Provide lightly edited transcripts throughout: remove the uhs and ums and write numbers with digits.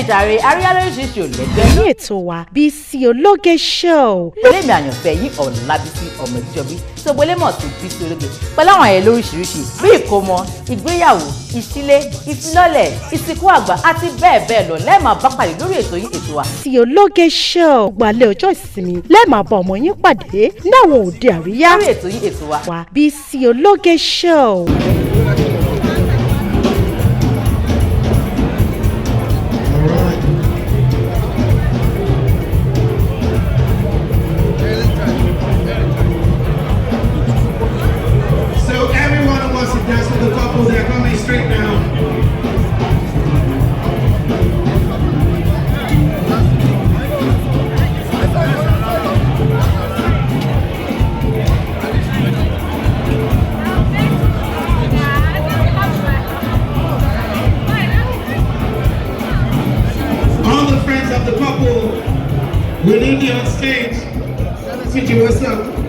Bẹ́ẹ̀ni jàre, àríyá lóríṣiríṣi ò lẹ́gbẹ́. Ní ètò wa Bisi Ologe Show. Olé mi àyànfẹ́ yín Ọlábísí ọmọ ìjọbí tó gbólé mọ̀ sí Bisi Ologe. Pẹ̀lú àwọn ayẹyẹ lóríṣiríṣi bí ìkómọ, ìgbéyàwó, ìṣílé, ìfilọ́lẹ̀, ìsìnkú àgbà àti bẹ́ẹ̀ bẹ́ẹ̀ lọ lẹ́ẹ̀ máa bá pàdé lórí ètò yín ètò wa. Bisi Ologe Show gbalẹ̀ ọjọ́ ìsinmi lẹ́ẹ̀ máa bá ọmọ yín pàdé ní àwọn òde àríyá. Lórí ètò yín ètò wa. Bisi Ologe Show. They're coming straight now. All the friends of the couple, we need you on stage. Fiji, what's up?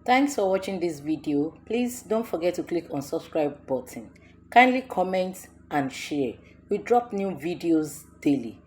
Thanks for watching this video. Please don't forget to click on subscribe button. Kindly comment and share. We drop new videos daily.